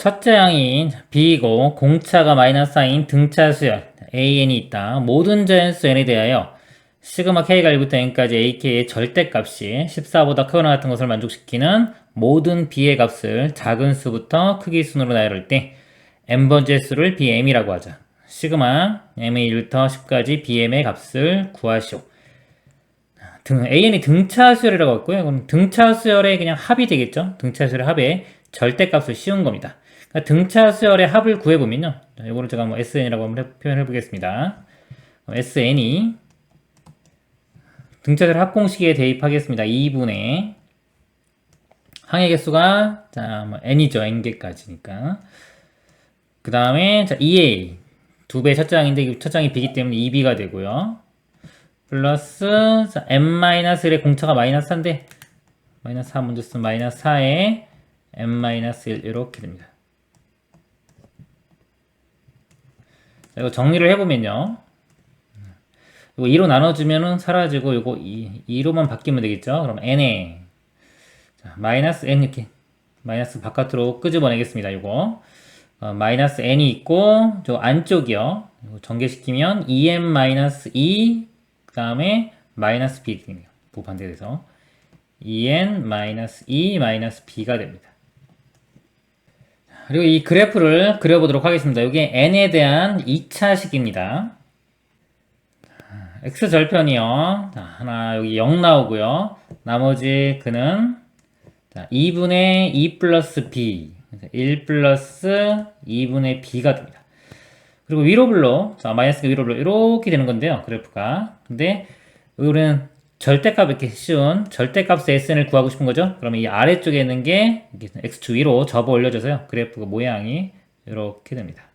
첫째 항인 B이고 공차가 마이너스인 등차 수열 AN이 있다. 모든 자연수 N에 대하여 시그마 K가 1부터 N까지 AK의 절대값이 14보다 크거나 같은 것을 만족시키는 모든 B의 값을 작은 수부터 크기 순으로 나열할 때 N번째 수를 BM이라고 하자. 시그마 M의 1부터 10까지 BM의 값을 구하시오. AN이 등차 수열이라고 했고요. 그럼 등차 수열의 그냥 합이 되겠죠. 등차 수열의 합의 절대값을 씌운 겁니다. 그러니까 등차 수열의 합을 구해보면요. 이거를 제가 뭐 SN이라고 한번 표현해 보겠습니다. SN이 등차 수열 합 공식에 대입하겠습니다. 2분의 항의 개수가 뭐 n이죠. n개까지니까. 그 다음에 2a 2배 첫째 항인데 첫째 항이 b이기 때문에 2b가 되고요. 플러스 n-1의 공차가 마이너스 4인데 마이너스 4 먼저 쓰면 마이너스 4에 n-1 이렇게 됩니다. 자, 이거 정리를 해보면요. 이거 2로 나눠주면은 사라지고 이거 2로만 바뀌면 되겠죠. 그럼 n에 마이너스 n 이렇게 마이너스 바깥으로 끄집어내겠습니다. 이거 마이너스 n이 있고 저 안쪽이요. 전개시키면 2n-2 그 다음에 마이너스 b 됩니다. 반대돼서 2n-2 마이너스 b가 됩니다. 그리고 이 그래프를 그려보도록 하겠습니다. 이게 n에 대한 2차식입니다. x절편이요. 하나 여기 0 나오고요. 나머지 그는 2분의 2 플러스 b 1 플러스 2분의 b가 됩니다. 그리고 위로 불러, 마이너스가 위로 불러 이렇게 되는 건데요. 그래프가. 근데 우리는 절대값 이렇게 쉬운 절대값의 SN을 구하고 싶은 거죠. 그러면 이 아래쪽에 있는 게 X축 위로 접어 올려줘서요. 그래프가 모양이 이렇게 됩니다.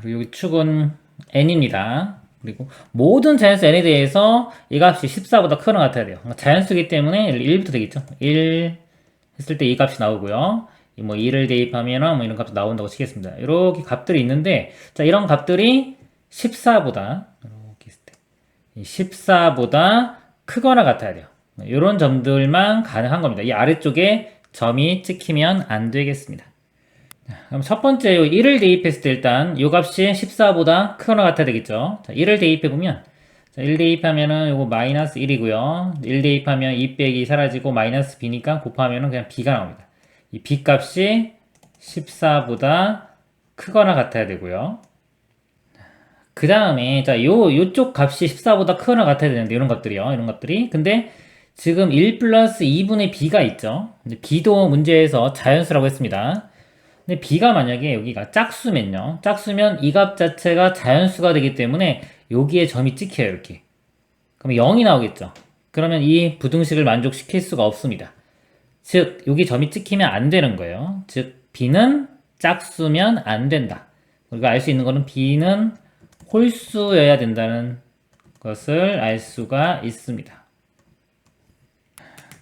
그리고 여기 축은 N입니다. 그리고 모든 자연수 N에 대해서 이 값이 14보다 크거나 같아야 돼요. 자연수이기 때문에 1부터 되겠죠. 1 했을 때 이 값이 나오고요. 뭐 2를 대입하면 뭐 이런 값이 나온다고 치겠습니다. 이렇게 값들이 있는데, 자, 이런 값들이 14보다, 이렇게 있을 때, 14보다 크거나 같아야 돼요. 이런 점들만 가능한 겁니다. 이 아래쪽에 점이 찍히면 안 되겠습니다. 그럼 첫 번째 1을 대입했을 때 일단 이 값이 14보다 크거나 같아야 되겠죠. 자, 1을 대입해보면, 자, 1 대입하면은 요거 마이너스 1이고요. 1 대입하면 2 빼기 사라지고 마이너스 b니까 곱하면은 그냥 b가 나옵니다. 이 b 값이 14보다 크거나 같아야 되고요. 그 다음에 자 요쪽 값이 14보다 크거나 같아야 되는데 이런 것들이요. 이런 것들이. 근데 지금 1 플러스 2분의 b가 있죠. 근데 b도 문제에서 자연수라고 했습니다. 근데 b가 만약에 여기가 짝수면요. 짝수면 이 값 자체가 자연수가 되기 때문에 여기에 점이 찍혀요. 이렇게. 그럼 0이 나오겠죠. 그러면 이 부등식을 만족시킬 수가 없습니다. 즉 여기 점이 찍히면 안 되는 거예요. 즉 b는 짝수면 안 된다. 우리가 알 수 있는 거는 b는 홀수여야 된다는 것을 알 수가 있습니다.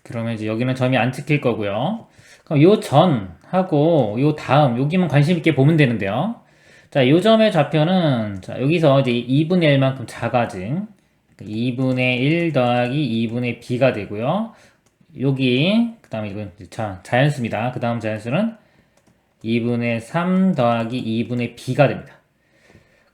그러면 이제 여기는 점이 안 찍힐 거고요. 그럼 요 전하고 요 다음 여기만 관심 있게 보면 되는데요. 자, 요 점의 좌표는 자, 여기서 이제 2분의 1만큼 작아진 2분의 1 더하기 2분의 b가 되고요. 여기 그 다음에 이건 자연수입니다. 그 다음 자연수는 2분의 3 더하기 2분의 b가 됩니다.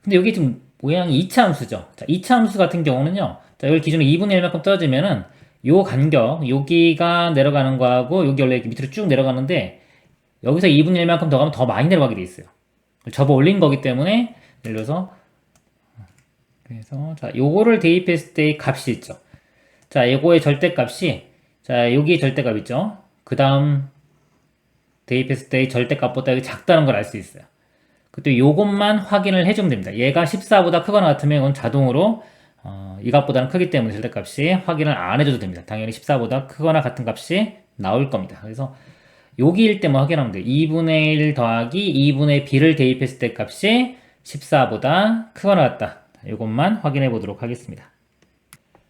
근데 여기 지금 모양이 2차 함수죠. 자, 2차 함수 같은 경우는요. 자, 여기 기준으로 2분의 1만큼 떨어지면은 요 간격, 여기가 내려가는 거하고 여기 원래 이렇게 밑으로 쭉 내려가는데 여기서 2분의 1만큼 더 가면 더 많이 내려가게 돼 있어요. 접어 올린 거기 때문에 예를 들어서 그래서 자, 요거를 대입했을 때의 값이 있죠. 자, 요거의 절대값이 자, 여기 절대값 있죠. 그 다음 대입했을 때의 절대값보다 여기 작다는 걸 알 수 있어요. 그때 요것만 확인을 해주면 됩니다. 얘가 14보다 크거나 같으면 이건 자동으로 이 값보다는 크기 때문에 절대값이 확인을 안 해줘도 됩니다. 당연히 14보다 크거나 같은 값이 나올 겁니다. 그래서 여기일 때만 확인하면 돼요. 2분의 1 더하기 2분의 b를 대입했을 때 값이 14보다 크거나 같다. 이것만 확인해 보도록 하겠습니다.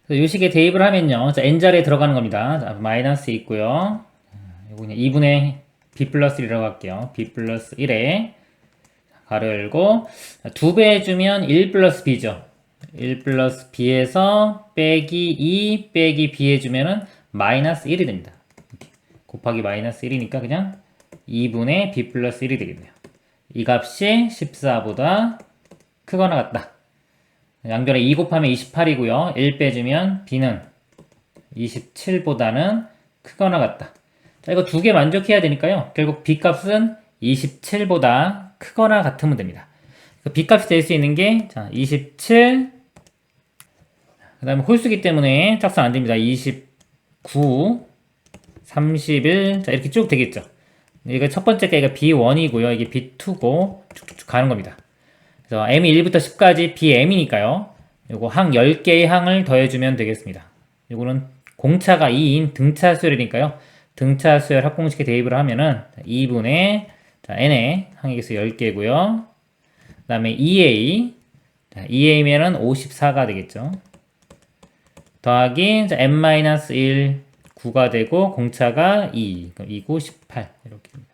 이 식에 대입을 하면요. 자, n자리에 들어가는 겁니다. 자, 마이너스 있고요. 이거 그냥 2분의 b 플러스 1이라고 할게요. b 플러스 1에 가로 열고 2배 해주면 1 플러스 b죠. 1 플러스 b에서 빼기 2 빼기 b 해주면은 마이너스 1이 됩니다. 곱하기 마이너스 1이니까 그냥 2분의 b 플러스 1이 되겠네요. 이 값이 14보다 크거나 같다. 양변에 2 곱하면 28이고요. 1 빼주면 b는 27보다는 크거나 같다. 자, 이거 두 개 만족해야 되니까요. 결국 b 값은 27보다 크거나 같으면 됩니다. b 값이 될 수 있는 게, 자, 27, 그 다음에 홀수기 때문에 짝수 안 됩니다. 29, 31, 자, 이렇게 쭉 되겠죠. 이거 첫 번째 개가 b1이고요. 이게 b2고 쭉쭉쭉 가는 겁니다. 그래서 m이 1부터 10까지 bm이니까요. 요거 항 10개의 항을 더해주면 되겠습니다. 요거는 공차가 2인 등차수열이니까요. 등차수열 합공식에 대입을 하면은 2분의 n의 항의 개수 10개고요. 그 다음에 2a, 2a면은 54가 되겠죠. 더하기 n-1, 9가 되고 공차가 2, 그럼 2, 9, 18 이렇게 됩니다.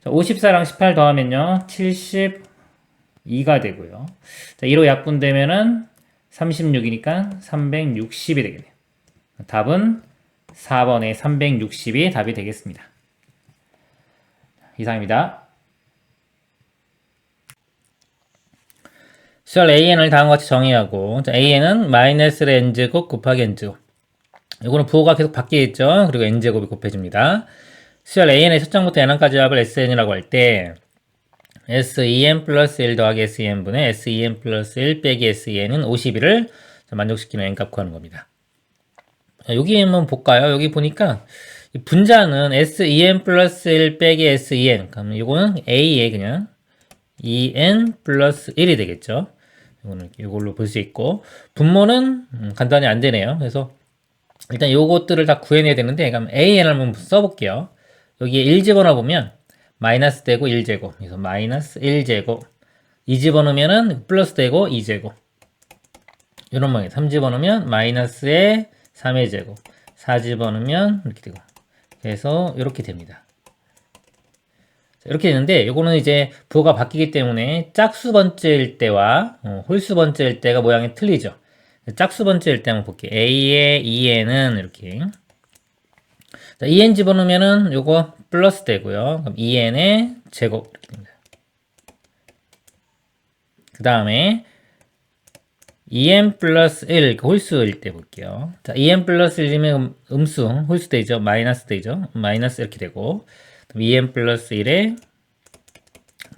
자, 54랑 18 더하면요 72가 되고요. 자, 2로 약분되면은 36이니까 360이 되겠네요. 답은 4번의 360이 답이 되겠습니다. 이상입니다. 수열 an을 다음과 같이 정의하고, 자, an은 마이너스의 n제곱 곱하기 n제곱. 이거는 부호가 계속 바뀌겠죠. 그리고 n제곱이 곱해집니다. 수열 an의 첫 장부터 n항까지 합을 sn이라고 할 때 sen 플러스 1 더하기 sen분의 sen 플러스 1 빼기 sen은 51을 만족시키는 n값 구하는 겁니다. 여기 한번 볼까요? 여기 보니까 분자는 sen 플러스 1 빼기 sen, 그럼 이거는 a에 그냥 en 플러스 1이 되겠죠. 이거는 이걸로 볼 수 있고, 분모는 간단히 안 되네요. 그래서 일단 요것들을 다 구해내야 되는데, 그럼 an을 한번 써볼게요. 여기에 1 집어넣으면 마이너스 되고 1제곱, 그래서 마이너스 1제곱, 2 집어넣으면은 플러스 되고 2제곱, 이런 방향. 3 집어넣으면 마이너스에 3의 제곱, 4 집어넣으면 이렇게 되고, 그래서 이렇게 됩니다. 이렇게 되는데, 이거는 이제 부호가 바뀌기 때문에 짝수 번째일 때와 홀수 번째일 때가 모양이 틀리죠. 짝수 번째일 때 한번 볼게요. a의 2n은 이렇게, 자, 2n 집어넣으면은 요거 플러스 되고요. 그럼 2n의 제곱 이렇게 됩니다. 그 다음에 2n 플러스 1 홀수일 때 볼게요. 자, 2n 플러스 1이면 음수 홀수 되죠. 마이너스 되죠. 마이너스 이렇게 되고, 2n 플러스 1의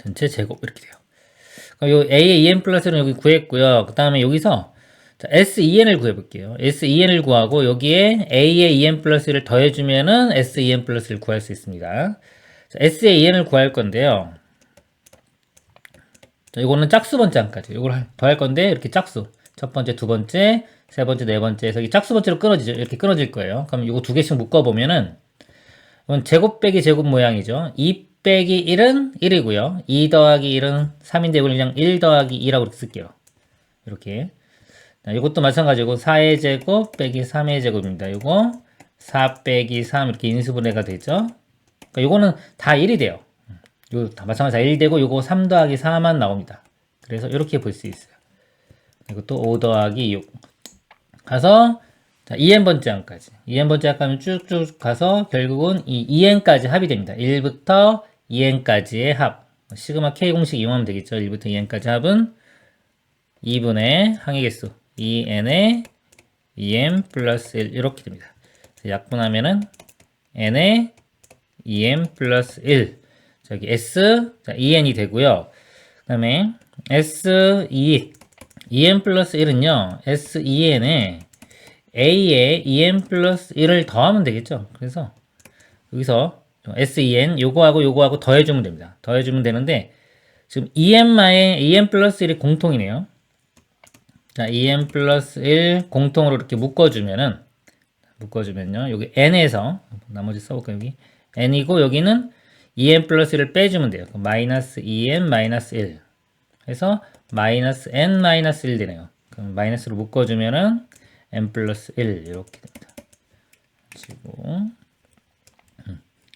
전체 제곱 이렇게 돼요. 그럼 요 a의 2n 플러스 1은 여기 구했고요. 그 다음에 여기서 자, sen을 구해볼게요. sen을 구하고 여기에 a의 2n 플러스 1을 더해주면은 sen 플러스 1을 구할 수 있습니다. 자, s의 2n을 구할 건데요. 자, 이거는 짝수 번째 항까지 이걸 더할 건데, 이렇게 짝수 첫 번째, 두 번째, 세 번째, 네 번째 해서 이 짝수 번째로 끊어지죠. 이렇게 끊어질 거예요. 그럼 이거 두 개씩 묶어보면은 이건 제곱 빼기 제곱 모양이죠. 2 빼기 1은 1이고요. 2 더하기 1은 3인데 이걸 그냥 1 더하기 2라고 이렇게 쓸게요. 이렇게. 자, 이것도 마찬가지고 4의 제곱 빼기 3의 제곱입니다. 이거 4 빼기 3 이렇게 인수분해가 되죠. 그러니까 이거는 다 1이 돼요. 이거 다 마찬가지로 1 되고 이거 3 더하기 4만 나옵니다. 그래서 이렇게 볼 수 있어요. 이것도 5 더하기 6 가서, 자, 2n번째 항까지. 2n번째 항까지 쭉쭉 가서 결국은 이 2n까지 합이 됩니다. 1부터 2n까지의 합. 시그마 k 공식 이용하면 되겠죠. 1부터 2n까지 합은 2분의 항의 개수 2n의 2n 플러스 1 이렇게 됩니다. 약분하면은 n의 2n 플러스 1, 저기 s, 자, 2n이 되고요. 그 다음에 s2, 2n 플러스 1은요 s2n에 a의 2n 플러스 1을 더하면 되겠죠. 그래서 여기서 s2n 요거하고 더해주면 됩니다. 더해주면 되는데, 지금 2n마에 2n 플러스 1이 공통이네요. 자, 2n 플러스 1 공통으로 이렇게 묶어주면요, 여기 n에서, 나머지 써볼까요? 여기 n이고, 여기는 2n 플러스 1을 빼주면 돼요. 마이너스 2n 마이너스 1 해서 마이너스 n 마이너스 1 되네요. 그럼 마이너스로 묶어주면은 n 플러스 1 이렇게 됩니다. 그리고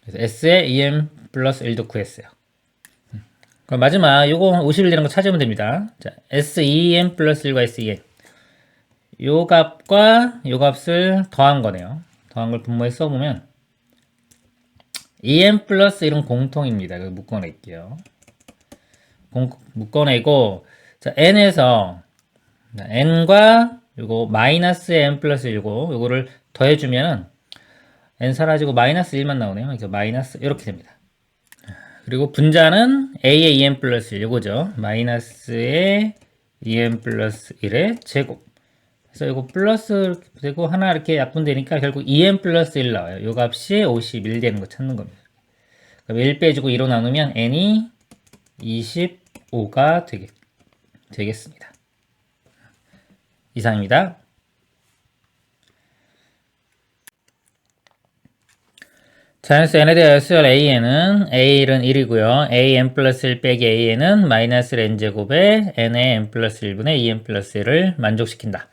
그래서 s에 2n 플러스 1도 구했어요. 그럼 마지막 요거 51 되는 거 찾으면 됩니다. 자, s2n 플러스 1과 s2n 요 값과 요 값을 더한 거네요. 더한 걸 분모에 써보면 en 플러스 1은 공통입니다. 이거 묶어낼게요. 묶어내고, 자, n에서, n과 요거 마이너스 n 플러스 1고, 요거를 더해주면은 n 사라지고 마이너스 1만 나오네요. 그래서 마이너스 이렇게 됩니다. 그리고 분자는 a의 2n 플러스 1 요거죠. 마이너스의 2n 플러스 1의 제곱. 그래서 이거 플러스 되고 하나 이렇게 약분되니까 결국 2n 플러스 1 나와요. 요 값이 51 되는 거 찾는 겁니다. 그럼 1 빼주고 2로 나누면 n이 25가 되겠습니다. 이상입니다. 자연수 n에 대하여 수열 an은 a는 1이고요. an 플러스 1 빼기 an은 마이너스 n제곱에 n의 n 플러스 1분의 2n 플러스 1을 만족시킨다.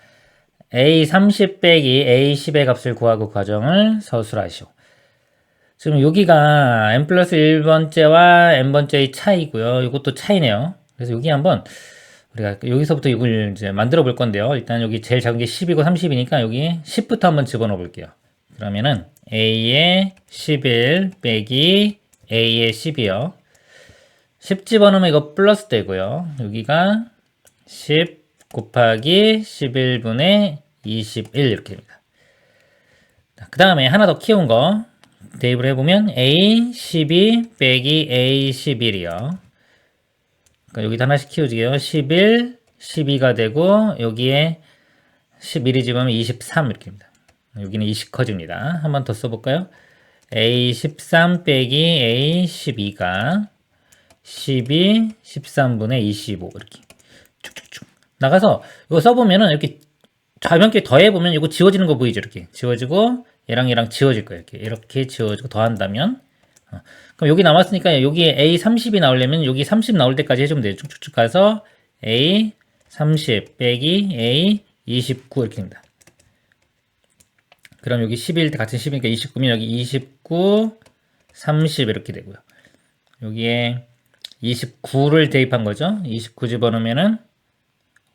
a30 빼기 a10의 값을 구하고 과정을 서술하시오. 지금 여기가 n 플러스 1번째와 n번째의 차이고요. 이것도 차이네요. 그래서 여기 한번 우리가 여기서부터 이걸 이제 만들어 볼 건데요. 일단 여기 제일 작은 게 10이고 30이니까 여기 10부터 한번 집어넣어 볼게요. 그러면은 a의 11 빼기 a의 10이요. 10 집어넣으면 이거 플러스 되고요. 여기가 10 곱하기 11분의 21 이렇게 됩니다. 그 다음에 하나 더 키운 거 대입을 해보면 a12 빼기 a11이요. 그러니까 여기다 하나씩 키워주게요. 11, 12가 되고 여기에 11이 집으면 23 이렇게 됩니다. 여기는 20 커집니다. 한 번 더 써볼까요? a13 빼기 a12가 12, 13분의 25 이렇게 쭉쭉쭉 나가서 이거 써보면은 이렇게 좌변끼리 더해보면 이거 지워지는 거 보이죠? 이렇게 지워지고 얘랑 지워질 거예요. 이렇게 지워지고 더한다면 그럼 여기 남았으니까 여기에 A30이 나오려면 여기 30 나올 때까지 해주면 돼요. 쭉쭉쭉 가서 A30 빼기 A29 이렇게 됩니다. 그럼 여기 11 같은 10이니까 29면 여기 29, 30 이렇게 되고요. 여기에 29를 대입한 거죠. 29 집어넣으면은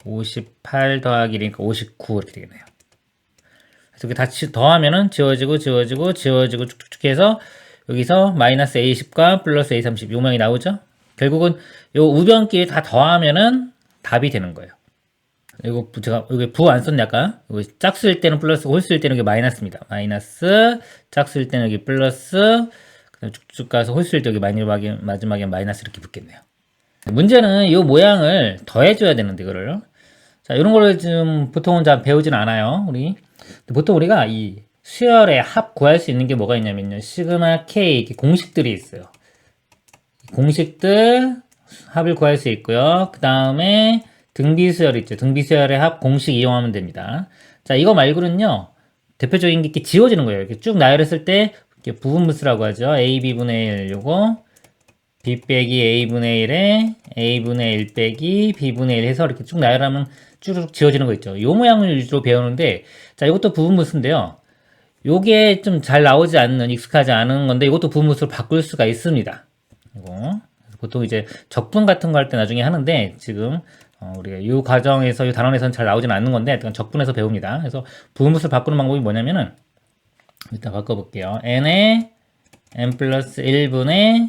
58 더하기 1이니까 59 이렇게 되겠네요. 그래서 이렇게 다 더하면은 지워지고 쭉쭉쭉 해서 여기서 마이너스 A10과 플러스 A30 요명이 나오죠. 결국은 요 우변끼리 다 더하면은 답이 되는 거예요. 이거 제가 여기 부 안 썼네 아까. 짝수일 때는 플러스, 홀수일 때는 여기 마이너스입니다. 마이너스, 짝수일 때는 여기 플러스, 그다음 쭉쭉 가서 홀수일 때 여기 마지막에 마이너스 이렇게 붙겠네요. 문제는 이 모양을 더해줘야 되는데 이거를. 자, 이런 거를 좀 보통은 잘 배우진 않아요. 보통 우리가 이 수열의 합 구할 수 있는 게 뭐가 있냐면요. 시그마 K 이렇게 공식들이 있어요. 공식들 합을 구할 수 있고요. 그 다음에 등비수열 있죠. 등비수열의 합 공식 이용하면 됩니다. 자, 이거 말고는요. 대표적인 게 이렇게 지워지는 거예요. 이렇게 쭉 나열했을 때 이렇게 부분분수라고 하죠. AB분의 1 요거 B 빼기 A분의 1에 A분의 1 빼기 B분의 1 해서 이렇게 쭉 나열하면 쭉 지워지는 거 있죠. 요 모양을 위주로 배우는데, 자, 이것도 부분분수인데요. 요게 좀 잘 나오지 않는, 익숙하지 않은 건데, 이것도 부분분수로 바꿀 수가 있습니다. 이거. 보통 이제 적분 같은 거 할 때 나중에 하는데, 지금, 우리가 이 과정에서, 이 단원에서는 잘 나오진 않는 건데, 적분에서 배웁니다. 그래서 부분분수를 바꾸는 방법이 뭐냐면은, 일단 바꿔볼게요. n에 n 플러스 1분의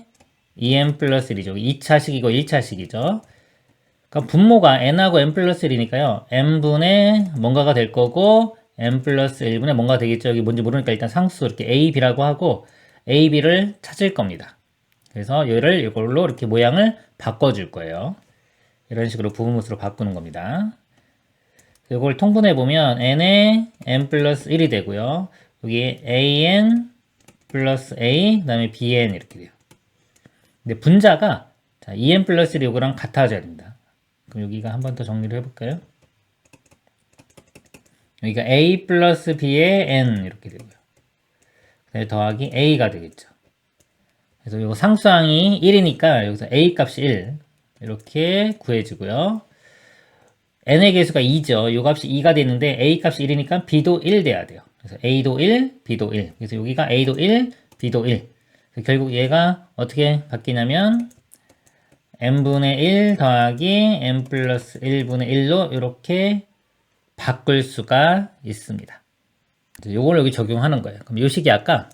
2n 플러스 1이죠. 2차식이고 1차식이죠. 그럼 분모가 n하고 n 플러스 1이니까요. n분의 뭔가가 될 거고 n 플러스 1분의 뭔가가 되겠죠. 여기 뭔지 모르니까 일단 상수 이렇게 a, b라고 하고 a, b를 찾을 겁니다. 그래서 얘를 이걸로 이렇게 모양을 바꿔줄 거예요. 이런 식으로 부분모수로 바꾸는 겁니다. 이걸 통분해 보면 n에 n 플러스 1이 되고요. 여기 an 플러스 a 그 다음에 bn 이렇게 돼요. 근데 분자가 자, 2n 플러스 1 요거랑 같아져야 됩니다. 그럼 여기가 한 번 더 정리를 해볼까요? 여기가 a 플러스 b의 n 이렇게 되고요. 그다음에 더하기 a가 되겠죠. 그래서 요거 상수항이 1이니까 여기서 a 값이 1 이렇게 구해지고요. n의 개수가 2죠. 요 값이 2가 되는데 a 값이 1이니까 b도 1 돼야 돼요. 그래서 a도 1, b도 1. 그래서 여기가 a도 1, b도 1. 결국 얘가 어떻게 바뀌냐면 n분의 1 더하기 n 플러스 1분의 1로 이렇게 바꿀 수가 있습니다. 요걸 여기 적용하는 거예요. 그럼 요 식이 아까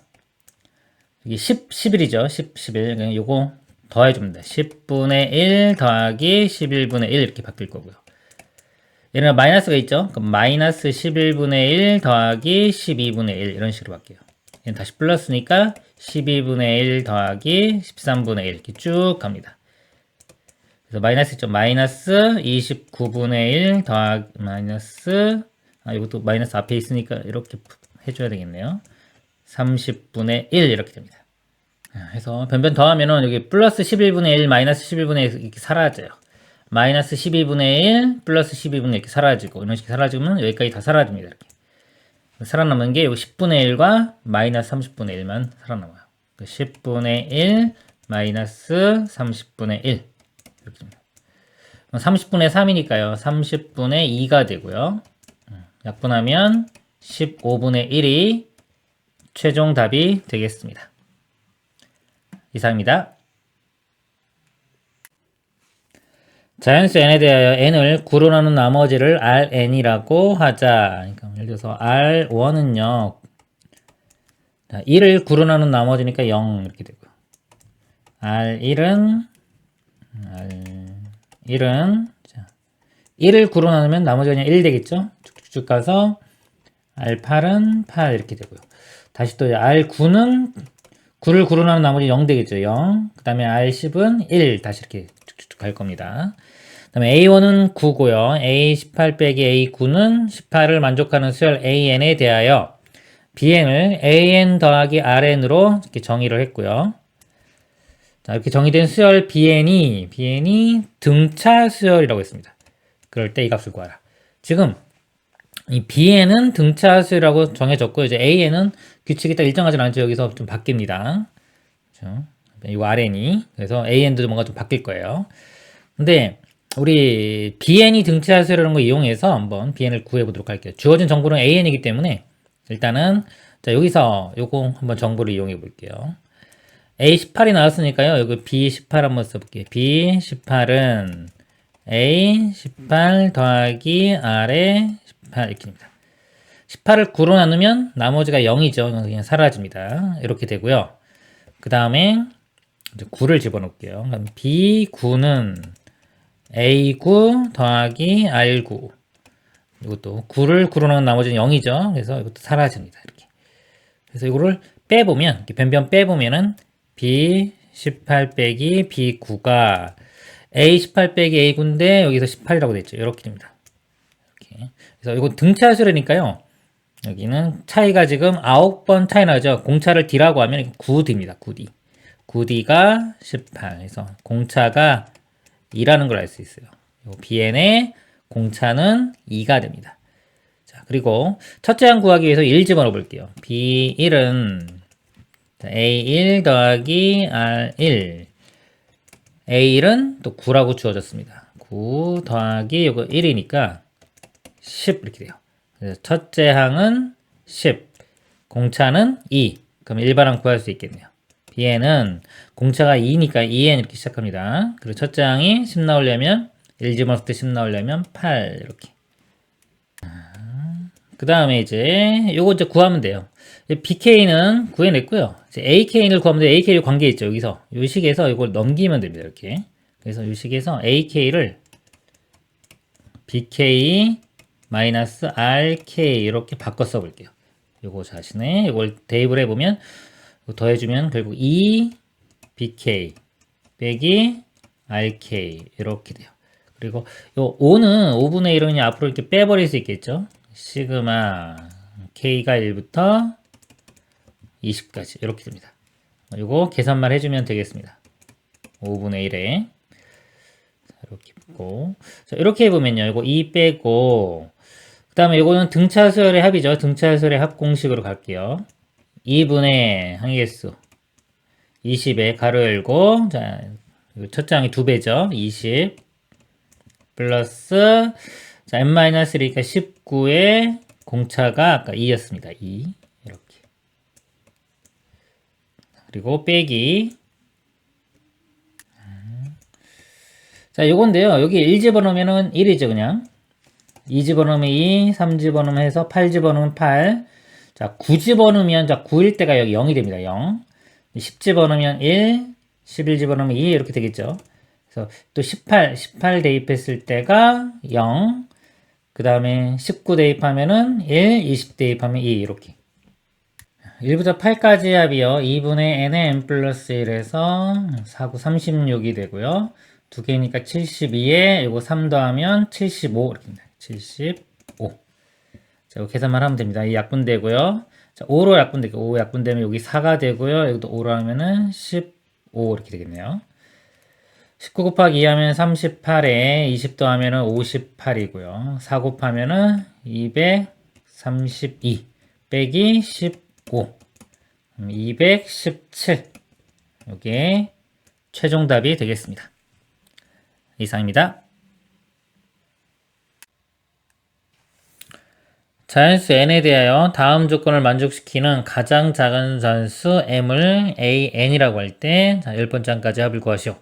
이게 11이죠. 11. 그냥 요거 더해줍니다. 10분의 1 더하기 11분의 1 이렇게 바뀔 거고요. 얘는 마이너스가 있죠. 그럼 마이너스 11분의 1 더하기 12분의 1 이런 식으로 바뀌어요. 얘는 다시 플러스니까 12분의 1 더하기 13분의 1 이렇게 쭉 갑니다. 그래서 마이너스 있죠. 마이너스 29분의 1 더하기 마이너스 이것도 마이너스 앞에 있으니까 이렇게 해줘야 되겠네요. 30분의 1 이렇게 됩니다. 해서 변변 더하면은 여기 플러스 11분의 1 마이너스 11분의 1 이렇게 사라져요. 마이너스 12분의 1 플러스 12분의 1 이렇게 사라지고 이런 식으로 사라지면 여기까지 다 사라집니다. 이렇게 살아남는 게 요 10분의 1과 마이너스 30분의 1만 살아남아요. 10분의 1 마이너스 30분의 1 이렇게 됩니다. 30분의 3이니까요. 30분의 2가 되고요. 약분하면 15분의 1이 최종 답이 되겠습니다. 이상입니다. 자연수 n에 대하여 n을 9로 나눈 나머지를 Rn이라고 하자. 그러니까 예를 들어서 R1은요. 1을 9로 나눈 나머지니까 0 이렇게 되고요. R1을 9로 나누면 나머지가 그냥 1 되겠죠? 쭉쭉 가서 R8은 8 이렇게 되고요. 다시 또 R9는 9를 9로 나눈 나머지 0 되겠죠? 0. 그 다음에 R10은 1 다시 이렇게 쭉쭉 갈 겁니다. 그 다음에 A1은 9고요. A18 빼기 A9는 18을 만족하는 수열 AN에 대하여 BN을 AN 더하기 RN으로 이렇게 정의를 했고요. 자, 이렇게 정의된 수열 BN이 등차 수열이라고 했습니다. 그럴 때 이 값을 구하라. 지금 이 BN은 등차 수열이라고 정해졌고 이제 AN은 규칙이 딱 일정하지 않죠. 여기서 좀 바뀝니다. 그렇죠? 이 RN이 그래서 AN도 뭔가 좀 바뀔 거예요. 근데 우리 BN이 등차 수열이라는 거 이용해서 한번 BN을 구해 보도록 할게요. 주어진 정보는 AN이기 때문에 일단은 자 여기서 요거 한번 정보를 이용해 볼게요. A18이 나왔으니까요. 여기 B18 한번 써볼게요. B18은 A18 더하기 R에 18 이렇게 됩니다. 18을 9로 나누면 나머지가 0이죠. 그냥 사라집니다. 이렇게 되고요. 그 다음에 9를 집어넣을게요. 그럼 B9는 A9 더하기 R9 이것도 9를 9로 나누면 나머지는 0이죠. 그래서 이것도 사라집니다. 이렇게. 그래서 이거를 빼보면 이렇게 변변 빼보면은 B18 빼기 B9가 A18 빼기 A9인데 여기서 18이라고 됐죠. 이렇게 됩니다. 이렇게. 그래서 이거 등차 수열이니까요. 여기는 차이가 지금 9번 차이 나죠. 공차를 D라고 하면 9D입니다. 9D. 9D가 18. 그래서 공차가 2라는 걸 알 수 있어요. BN의 공차는 2가 됩니다. 자, 그리고 첫째 항 구하기 위해서 1 집어넣어 볼게요. B1은 A1 더하기 R1. A1은 또 9라고 주어졌습니다. 9 더하기 이거 1이니까 10 이렇게 돼요. 그래서 첫째 항은 10, 공차는 2. 그럼 일반항 구할 수 있겠네요. Bn은 공차가 2니까 2n 이렇게 시작합니다. 그리고 첫째 항이 10 나오려면 1 집어넣을 때 10 나오려면 8 이렇게. 그 다음에 이제 요거 이제 구하면 돼요. BK는 구해냈고요. 이제 AK를 구하면 돼. AK를 관계 있죠. 여기서 요 식에서 이걸 넘기면 됩니다. 이렇게. 그래서 요 식에서 AK를 BK 마이너스 RK 이렇게 바꿔 써볼게요. 요거 자신의 이걸 대입을 해보면 더해주면 결국 2BK 빼기 RK 이렇게 돼요. 그리고 요 5는 5분의 1은 그냥 앞으로 이렇게 빼버릴 수 있겠죠. 시그마 K가 1부터 20까지 이렇게 됩니다. 요거 계산만 해주면 되겠습니다. 5분의 1에 이렇게 있고 자, 이렇게 해보면요. 이거 2 빼고 그 다음에 이거는 등차 수열의 합이죠. 등차 수열의 합 공식으로 갈게요. 2분의 항의개수 20에 가로 열고 자 첫째 항이 2배죠. 20 플러스 자 n-1이니까 19에 공차가 아까 2였습니다. 2 이렇게 그리고 빼기 자 요건데요. 여기 1 집어넣으면은 1이죠. 그냥 2 집어넣으면 2, 3 집어넣으면 해서 8 집어넣으면 8 자, 9 집어넣으면 자, 9일 때가 여기 0이 됩니다. 0. 10 집어넣으면 1, 11 집어넣으면 2 이렇게 되겠죠. 그래서 또 18 대입했을 때가 0, 그 다음에 19 대입하면은 1, 20 대입하면 2 이렇게. 1부터 8까지 합이요. 2분의 n의 n 플러스 1에서 4, 9, 36이 되고요. 두 개니까 72에 이거 3 더하면 75 이렇게 됩니다. 75. 자, 이거 계산만 하면 됩니다. 이 약분되고요. 자, 5로 약분되고 5 약분되면 여기 4가 되고요. 여기도 5로 하면은 15 이렇게 되겠네요. 19 곱하기 2 하면 38에 20 더하면은 58이고요. 4 곱하면은 232 빼기 15 217 이게 최종 답이 되겠습니다. 이상입니다. 자연수 n에 대하여 다음 조건을 만족시키는 가장 작은 자연수 m을 an이라고 할 때 10번째 항까지 합을 구하시오.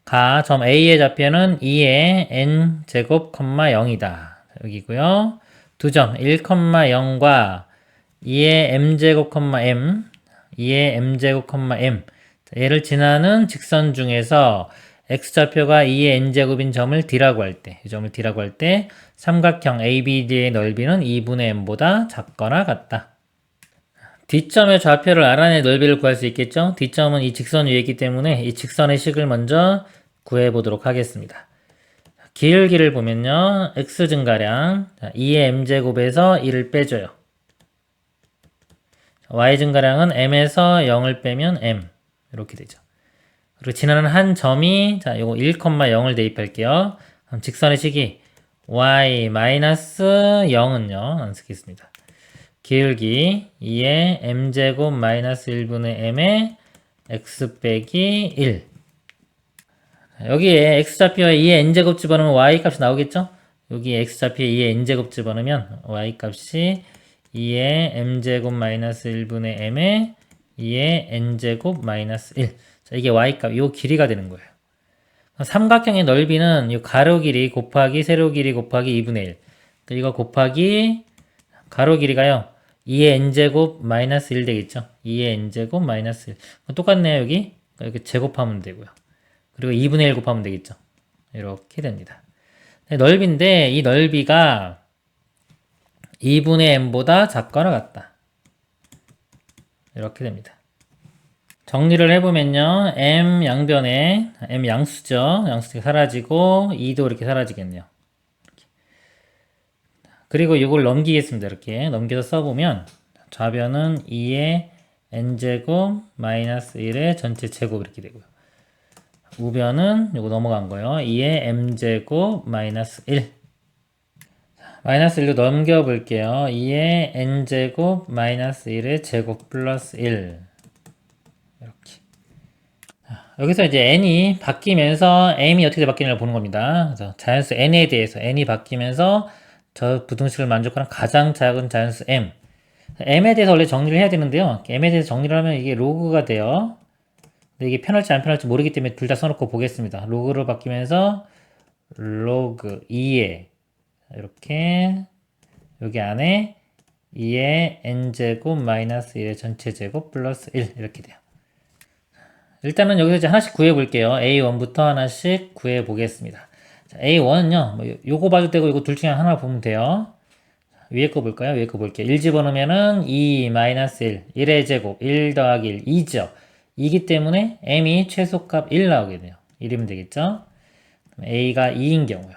가 점 A의 좌표는 2의 n제곱, 0이다. 여기고요. 두 점 1, 0과 2의 m제곱, m 2의 m제곱, m 얘를 지나는 직선 중에서 x좌표가 2의 n제곱인 점을 D라고 할 때, 이 점을 D라고 할 때 삼각형 ABD의 넓이는 2분의 m보다 작거나 같다. D점의 좌표를 알아내 넓이를 구할 수 있겠죠? D점은 이 직선 위에 있기 때문에 이 직선의 식을 먼저 구해보도록 하겠습니다. 기울기를 보면요. x 증가량 2의 m제곱에서 1을 빼줘요. y 증가량은 m에서 0을 빼면 m 이렇게 되죠. 그리고 지나는 한 점이 자 요거 1,0을 대입할게요. 그럼 직선의 식이 y-0은요. 안 쓰겠습니다. 기울기 2의 m제곱 마이너스 1분의 m의 x 빼기 1 여기에 x좌표에 2의 n제곱 집어넣으면 y값이 나오겠죠? 여기 x좌표에 2의 n제곱 집어넣으면 y값이 2의 m제곱 마이너스 1분의 m의 2의 n제곱 마이너스 1 자, 이게 y값, 요 길이가 되는 거예요. 삼각형의 넓이는 이 가로 길이 곱하기 세로 길이 곱하기 2분의 1 이거 곱하기 가로 길이가요 2의 n제곱 마이너스 1 되겠죠? 2의 n제곱 마이너스 1 똑같네요. 여기 이렇게 제곱하면 되고요. 그리고 2분의 1 곱하면 되겠죠. 이렇게 됩니다. 넓이인데 이 넓이가 2분의 m보다 작거나 같다. 이렇게 됩니다. 정리를 해보면요. m 양변에 m 양수죠. 양수가 사라지고 2도 이렇게 사라지겠네요. 이렇게. 그리고 이걸 넘기겠습니다. 이렇게 넘겨서 써보면 좌변은 2의 n제곱 마이너스 1의 전체 제곱 이렇게 되고요. 우변은 이거 넘어간 거예요. 2의 m제곱 마이너스 1 마이너스 1로 넘겨볼게요. 2의 n제곱 마이너스 1의 제곱 플러스 1 이렇게 여기서 이제 n이 바뀌면서 m이 어떻게 바뀌느냐를 보는 겁니다. 그래서 자연수 n에 대해서 n이 바뀌면서 저 부등식을 만족하는 가장 작은 자연수 m에 대해서 원래 정리를 해야 되는데요. m에 대해서 정리를 하면 이게 로그가 돼요. 근데 이게 편할지 안 편할지 모르기 때문에 둘 다 써놓고 보겠습니다. 로그로 바뀌면서 로그 2에 이렇게 여기 안에 2의 n제곱 마이너스 1의 전체 제곱 플러스 1 이렇게 돼요. 일단은 여기서 이제 하나씩 구해 볼게요. A1부터 하나씩 구해 보겠습니다. A1은요, 뭐 요거 봐도 되고 이거 둘 중에 하나 보면 돼요. 위에 거 볼까요? 위에 거 볼게요. 1 집어넣으면은 2 마이너스 1, 1의 제곱, 1 더하기 1, 2죠. 2기 때문에 m이 최소값 1 나오겠네요. 1이면 되겠죠? a가 2인 경우요.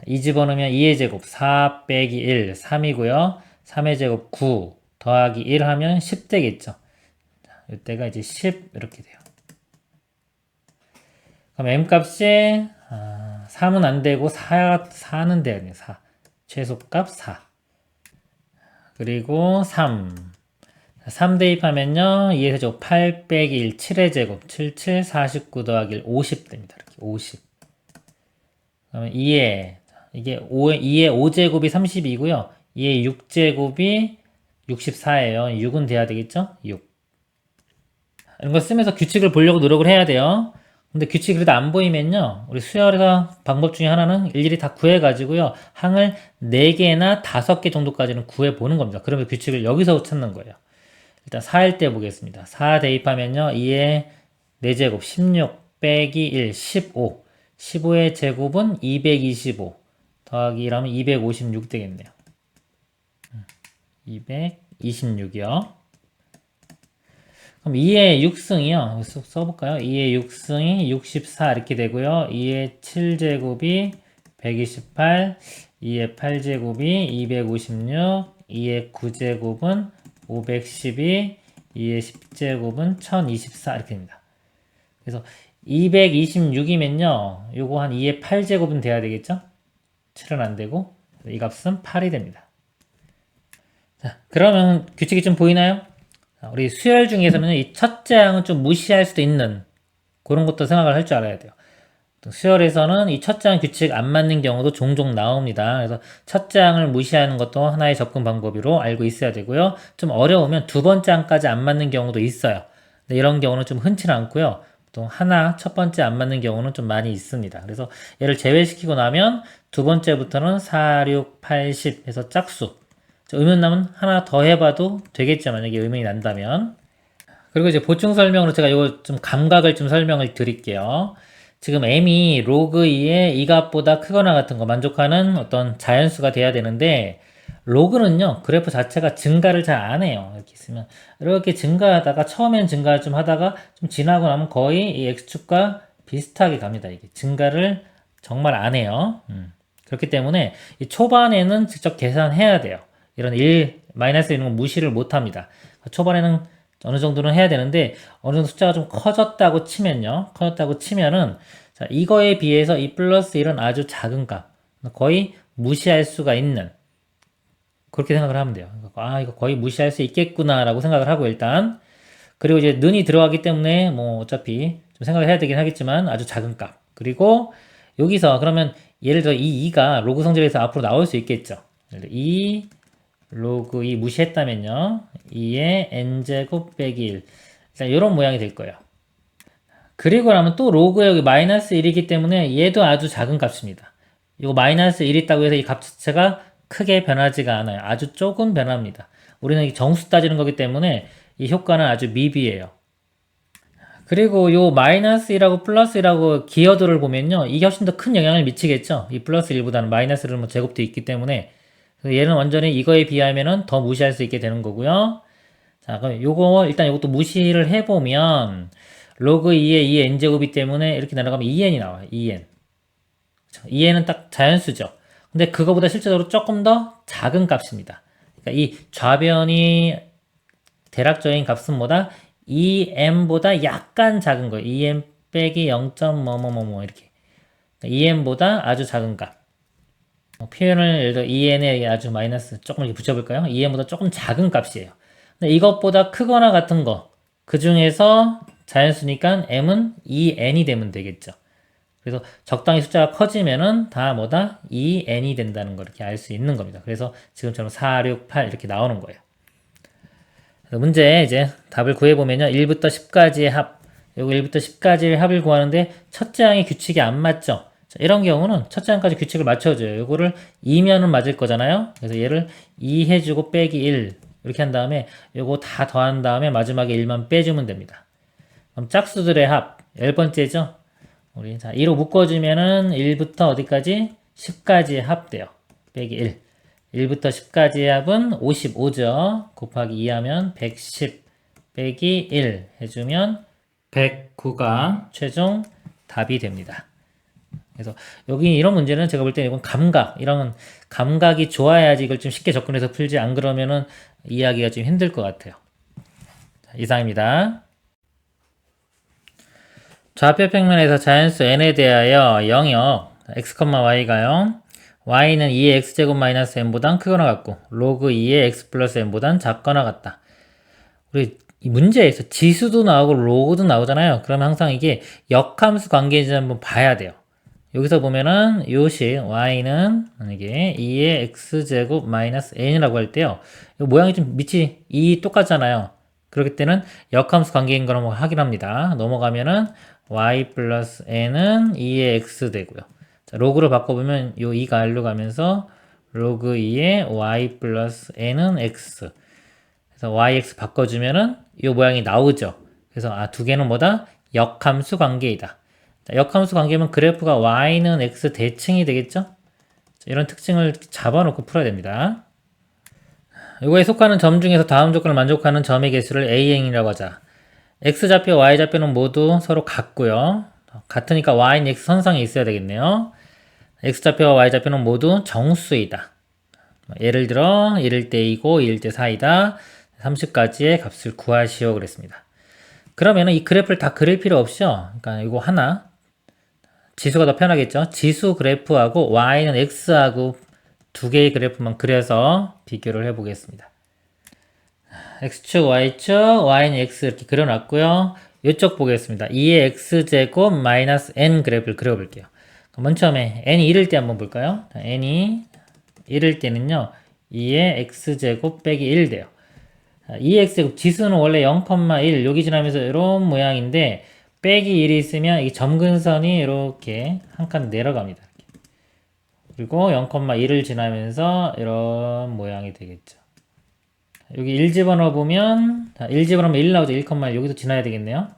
2 집어넣으면 2의 제곱, 4 빼기 1, 3이고요. 3의 제곱 9 더하기 1 하면 10 되겠죠. 이때가 이제 10 이렇게 돼요. 그럼 m값이 3은 안 되고 4는 돼야 돼요. 4. 최소값 4. 그리고 3 대입하면요. 2의 제곱 8 빼기 1, 7의 제곱 7, 7, 49 더하기 1, 50 됩니다. 이렇게 50. 그러면 2의 5제곱이 32고요. 2의 6제곱이 64예요. 6은 돼야 되겠죠? 6. 이런 거 쓰면서 규칙을 보려고 노력을 해야 돼요. 근데 규칙이 그래도 안 보이면요. 우리 수열에서 방법 중에 하나는 일일이 다 구해가지고요. 항을 4개나 5개 정도까지는 구해보는 겁니다. 그러면 규칙을 여기서 찾는 거예요. 일단 4일 때 보겠습니다. 4 대입하면요. 2의 4제곱 16 빼기 1 15 15의 제곱은 225 더하기 1하면 256 되겠네요. 226이요. 그럼 2의 6승이요. 써볼까요? 2의 6승이 64 이렇게 되고요. 2의 7제곱이 128, 2의 8제곱이 256, 2의 9제곱은 512, 2의 10제곱은 1024 이렇게 됩니다. 그래서 226이면요. 요거 한 2의 8제곱은 돼야 되겠죠? 7은 안 되고 이 값은 8이 됩니다. 자, 그러면 규칙이 좀 보이나요? 우리 수열 중에서는 이 첫째 항은 좀 무시할 수도 있는 그런 것도 생각을 할 줄 알아야 돼요. 수열에서는 이 첫째 항 규칙 안 맞는 경우도 종종 나옵니다. 그래서 첫째 항을 무시하는 것도 하나의 접근 방법으로 알고 있어야 되고요. 좀 어려우면 두 번째 항까지 안 맞는 경우도 있어요. 근데 이런 경우는 좀 흔치는 않고요. 보통 하나, 첫 번째 안 맞는 경우는 좀 많이 있습니다. 그래서 얘를 제외시키고 나면 두 번째부터는 4, 6, 8, 10 해서 짝수. 의문 나면 하나 더 해봐도 되겠죠. 만약에 의문이 난다면. 그리고 이제 보충 설명으로 제가 이거 좀 감각을 좀 설명을 드릴게요. 지금 m이 로그 2의 이 값보다 크거나 같은 거 만족하는 어떤 자연수가 돼야 되는데 로그는요 그래프 자체가 증가를 잘 안 해요. 이렇게 있으면 이렇게 증가하다가 처음엔 증가를 좀 하다가 좀 지나고 나면 거의 이 x축과 비슷하게 갑니다. 이게 증가를 정말 안 해요. 그렇기 때문에 이 초반에는 직접 계산해야 돼요. 이런 1, 마이너스 이런 거 무시를 못 합니다. 초반에는 어느 정도는 해야 되는데 어느 정도 숫자가 좀 커졌다고 치면요. 커졌다고 치면은 자, 이거에 비해서 이 플러스 1은 아주 작은 값. 거의 무시할 수가 있는 그렇게 생각을 하면 돼요. 아, 이거 거의 무시할 수 있겠구나라고 생각을 하고 일단 그리고 이제 는이 들어가기 때문에 뭐 어차피 좀 생각을 해야 되긴 하겠지만 아주 작은 값. 그리고 여기서 그러면 예를 들어 이 2가 로그 성질에서 앞으로 나올 수 있겠죠. 2 로그 2 무시했다면요. 2의 n제곱 빼기 1. 일단 이런 모양이 될 거예요. 그리고 나면 또 로그 여기 마이너스 1이기 때문에 얘도 아주 작은 값입니다. 이거 마이너스 1 있다고 해서 이 값 자체가 크게 변하지가 않아요. 아주 조금 변합니다. 우리는 정수 따지는 거기 때문에 이 효과는 아주 미비해요. 그리고 요 마이너스 1하고 플러스 1하고 기여도를 보면요. 이게 훨씬 더 큰 영향을 미치겠죠. 이 플러스 1보다는 마이너스 1은 뭐 제곱도 있기 때문에 얘는 완전히 이거에 비하면은 더 무시할 수 있게 되는 거고요. 자, 그럼 요거 일단 이것도 무시를 해보면 로그 2의 2의 n제곱이기 때문에 이렇게 날아가면 2n이 나와요. 2n. 2n은 딱 자연수죠. 근데 그거보다 실제적으로 조금 더 작은 값입니다. 그러니까 이 좌변이 대략적인 값은 뭐다? 2m보다 약간 작은 거예요. 2m 빼기 0. 뭐뭐뭐뭐 이렇게. 2m보다 아주 작은 값. 표현을 예를 들어 2n에 아주 마이너스 조금 이렇게 붙여볼까요? 2n보다 조금 작은 값이에요. 근데 이것보다 크거나 같은 거, 그 중에서 자연수니까 m은 2n이 되면 되겠죠. 그래서 적당히 숫자가 커지면은 다 뭐다? 2n이 된다는 걸 이렇게 알 수 있는 겁니다. 그래서 지금처럼 4, 6, 8 이렇게 나오는 거예요. 그래서 문제 이제 답을 구해보면요. 1부터 10까지의 합, 요거 1부터 10까지의 합을 구하는데 첫째 항의 규칙이 안 맞죠? 자, 이런 경우는 첫째 항까지 규칙을 맞춰줘요. 요거를 2면은 맞을 거잖아요. 그래서 얘를 2 해주고 빼기 1 이렇게 한 다음에 요거 다 더한 다음에 마지막에 1만 빼주면 됩니다. 그럼 짝수들의 합 10번째죠. 우리 자 2로 묶어주면은 1부터 어디까지? 10까지의 합 돼요. 빼기 1. 1부터 10까지의 합은 55죠. 곱하기 2 하면 110 빼기 1 해주면 109가 최종 답이 됩니다. 그래서 여기 이런 문제는 제가 볼 때 이건 감각, 이런 감각이 좋아야지 이걸 좀 쉽게 접근해서 풀지 안 그러면은 이해하기가 좀 힘들 것 같아요. 자, 이상입니다. 좌표 평면에서 자연수 n에 대하여 영역 x, y가요. y는 2의 x제곱 마이너스 n보단 크거나 같고 로그 2의 x 플러스 n보단 작거나 같다. 우리 이 문제에서 지수도 나오고 로그도 나오잖아요. 그러면 항상 이게 역함수 관계인지 한번 봐야 돼요. 여기서 보면은 요식 y는 이게 2의 x제곱 마이너스 n이라고 할 때요. 모양이 좀 밑이 똑같잖아요. 그렇기 때는 역함수 관계인 걸 한번 확인합니다. 넘어가면은 y 플러스 n은 2의 x 되고요. 자, 로그로 바꿔보면 요 2가 r로 가면서 로그 2의 y 플러스 n은 x. 그래서 yx 바꿔주면은 이 모양이 나오죠. 그래서 두 개는 뭐다? 역함수 관계이다. 자, 역함수 관계면 그래프가 y는 x 대칭이 되겠죠? 자, 이런 특징을 잡아놓고 풀어야 됩니다. 이거에 속하는 점 중에서 다음 조건을 만족하는 점의 개수를 a행이라고 하자. x좌표, y좌표는 모두 서로 같고요. 같으니까 y는 x 선상에 있어야 되겠네요. x좌표와 y좌표는 모두 정수이다. 예를 들어 1일 때 2고 2일 때 4이다. 30까지의 값을 구하시오 그랬습니다. 그러면은 이 그래프를 다 그릴 필요 없이요. 그러니까 이거 하나 지수가 더 편하겠죠. 지수 그래프하고 y는 x하고 두 개의 그래프만 그려서 비교를 해보겠습니다. x축, y축, y는 x 이렇게 그려놨고요. 이쪽 보겠습니다. 2의 x제곱 마이너스 n 그래프를 그려볼게요. 맨 처음에 n이 1일 때 한번 볼까요? n이 1일 때는요. 2의 x제곱 빼기 1 돼요. 2의 x제곱 지수는 원래 0,1 여기 지나면서 이런 모양인데 빼기 1이 있으면 이 점근선이 이렇게 한 칸 내려갑니다. 그리고 0,1을 지나면서 이런 모양이 되겠죠. 여기 1 집어넣어 보면 1 집어넣으면 1 나오죠. 1,1 여기도 지나야 되겠네요.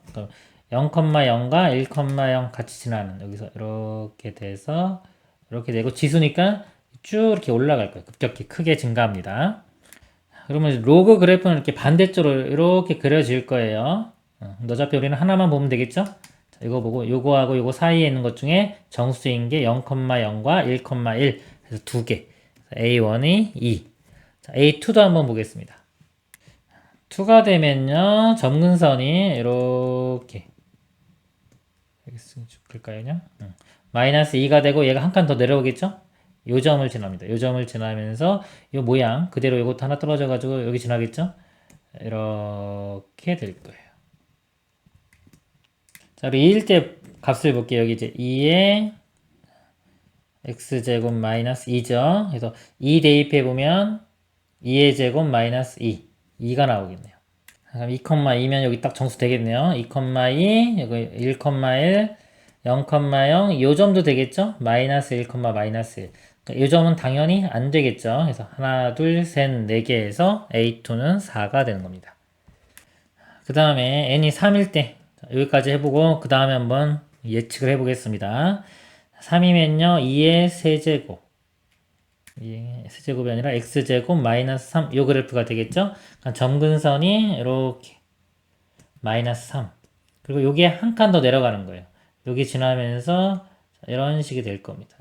0,0과 1,0 같이 지나는 여기서 이렇게 돼서 이렇게 되고 지수니까 쭉 이렇게 올라갈 거예요. 급격히 크게 증가합니다. 그러면 로그 그래프는 이렇게 반대쪽으로 이렇게 그려질 거예요. 어차피 우리는 하나만 보면 되겠죠? 자, 이거 보고 요거하고 요거 사이에 있는 것 중에 정수인 게 0,0과 1,1 그래서 두 개. A1이 2. 자, A2도 한번 보겠습니다. 2가 되면요. 점근선이 이렇게 글까요? 마이너스 2가 되고 얘가 한 칸 더 내려오겠죠? 요 점을 지납니다. 요 점을 지나면서 요 모양 그대로 요것도 하나 떨어져 가지고 여기 지나겠죠? 이렇게 될 거예요. 자, 우리 2일 때 값을 볼게요. 여기 이제 2의 x제곱 마이너스 2죠. 그래서 2 대입해 보면 2의 제곱 마이너스 2가 나오겠네요. 그럼 2,2면 여기 딱 정수 되겠네요. 2,2, 여기 1,1, 0,0, 요 점도 되겠죠? 마이너스 1, 마이너스 1. 그러니까 이 점은 당연히 안 되겠죠. 그래서 하나, 둘, 셋, 네 개에서 A2는 4가 되는 겁니다. 그 다음에 n이 3일 때 여기까지 해보고 그 다음에 한번 예측을 해보겠습니다. 3이면요 2의 세제곱 2의 세제곱이 아니라 x제곱 마이너스 3 요 그래프가 되겠죠. 그러니까 점근선이 이렇게 마이너스 3 그리고 여기에 한 칸 더 내려가는 거예요. 여기 지나면서 이런 식이 될 겁니다.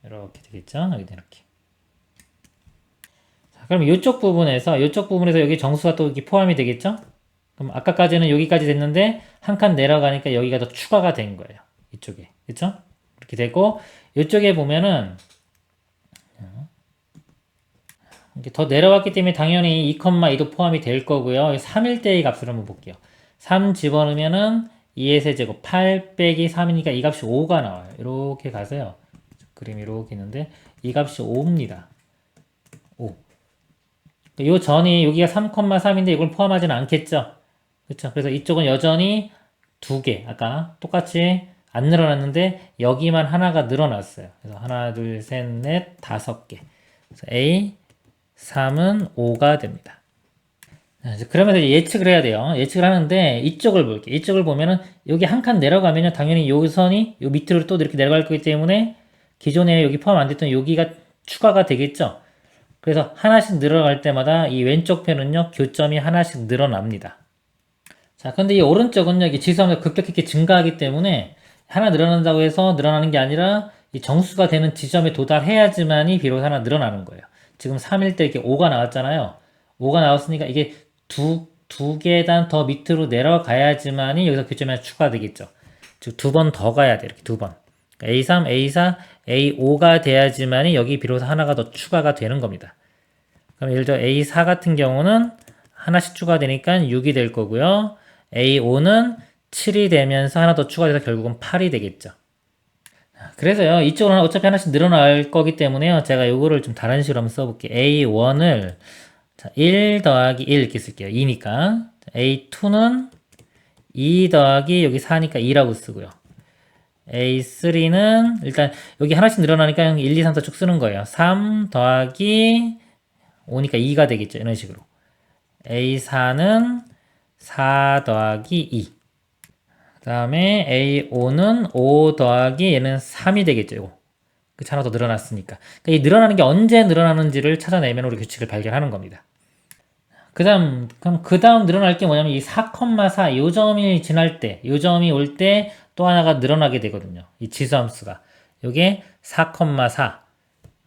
이렇게 되겠죠. 여기 이렇게. 자, 그럼 이쪽 부분에서 여기 정수가 또 이렇게 포함이 되겠죠. 그럼 아까까지는 여기까지 됐는데 한 칸 내려가니까 여기가 더 추가가 된 거예요. 이쪽에. 그렇죠? 이렇게 되고 이쪽에 보면은 이렇게 더 내려왔기 때문에 당연히 2,2도 포함이 될 거고요. 3일 때의 값을 한번 볼게요. 3 집어넣으면은 2의 세제곱 8 빼기 3이니까 이 값이 5가 나와요. 이렇게 가서요. 그림이 이렇게 있는데 이 값이 5입니다. 5. 요 전이 여기가 3,3인데 이걸 포함하지는 않겠죠. 그렇죠. 그래서 이쪽은 여전히 두 개. 아까 똑같이 안 늘어났는데 여기만 하나가 늘어났어요. 그래서 하나, 둘, 셋, 넷, 5개. 그래서 A 3은 5가 됩니다. 그러면서 예측을 해야 돼요. 예측을 하는데 이쪽을 볼게요. 이쪽을 보면은 여기 한 칸 내려가면요 당연히 요 선이 요 밑으로 또 이렇게 내려갈 거기 때문에 기존에 여기 포함 안 됐던 여기가 추가가 되겠죠. 그래서 하나씩 늘어갈 때마다 이 왼쪽 편은요 교점이 하나씩 늘어납니다. 자, 근데 이 오른쪽은요 이게 지수하면서 급격하게 증가하기 때문에 하나 늘어난다고 해서 늘어나는 게 아니라 이 정수가 되는 지점에 도달해야지만이 비로소 하나 늘어나는 거예요. 지금 3일 때 이렇게 5가 나왔잖아요. 5가 나왔으니까 이게 두 계단 더 밑으로 내려가야지만이 여기서 교점이 하나 추가되겠죠. 즉 두 번 더 가야 돼. 이렇게 두 번. A3, A4, A5가 돼야지만이 여기 비로소 하나가 더 추가가 되는 겁니다. 그럼 예를 들어 A4 같은 경우는 하나씩 추가되니까 6이 될 거고요. A5는 7이 되면서 하나 더 추가돼서 결국은 8이 되겠죠. 그래서요, 이쪽은 어차피 하나씩 늘어날 거기 때문에요. 제가 요거를 좀 다른 식으로 한번 써볼게요. A1을 1 더하기 1 이렇게 쓸게요. 2니까. A2는 2 더하기 여기 4니까 2라고 쓰고요. A3는 일단 여기 하나씩 늘어나니까 1, 2, 3, 4 쭉 쓰는 거예요. 3 더하기 5니까 2가 되겠죠. 이런 식으로. A4는 4 더하기 2. 그 다음에 A5는 5 더하기 얘는 3이 되겠죠. 이거. 그 하나 더 늘어났으니까. 그러니까 이 늘어나는 게 언제 늘어나는지를 찾아내면 우리 규칙을 발견하는 겁니다. 그럼 그 다음 늘어날 게 뭐냐면 이 4,4 요 점이 지날 때, 요 점이 올 때 또 하나가 늘어나게 되거든요. 이 지수함수가. 요게 4,4.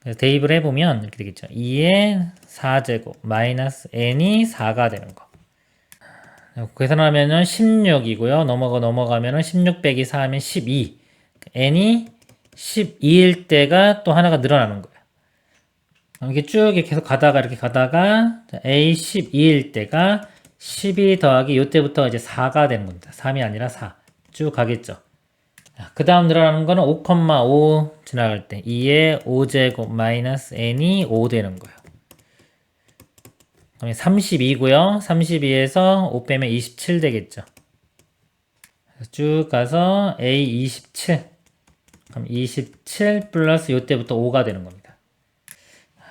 그래서 대입을 해보면 이렇게 되겠죠. 2의 4제곱 마이너스 n이 4가 되는 거. 계산하면은 16이고요. 넘어가면은 16 빼기 4 하면 12. n이 12일 때가 또 하나가 늘어나는 거예요. 이렇게 쭉 계속 가다가 이렇게 가다가 A 12일 때가 12 더하기 요때부터 이제 4가 되는 겁니다. 3이 아니라 4. 쭉 가겠죠. 그 다음 늘어나는 거는 5,5 지나갈 때 2의 5제곱 마이너스 n이 5 되는 거예요. 그럼 32고요. 32에서 5 빼면 27 되겠죠. 쭉 가서 A 27. 그럼 27 플러스 요때부터 5가 되는 겁니다.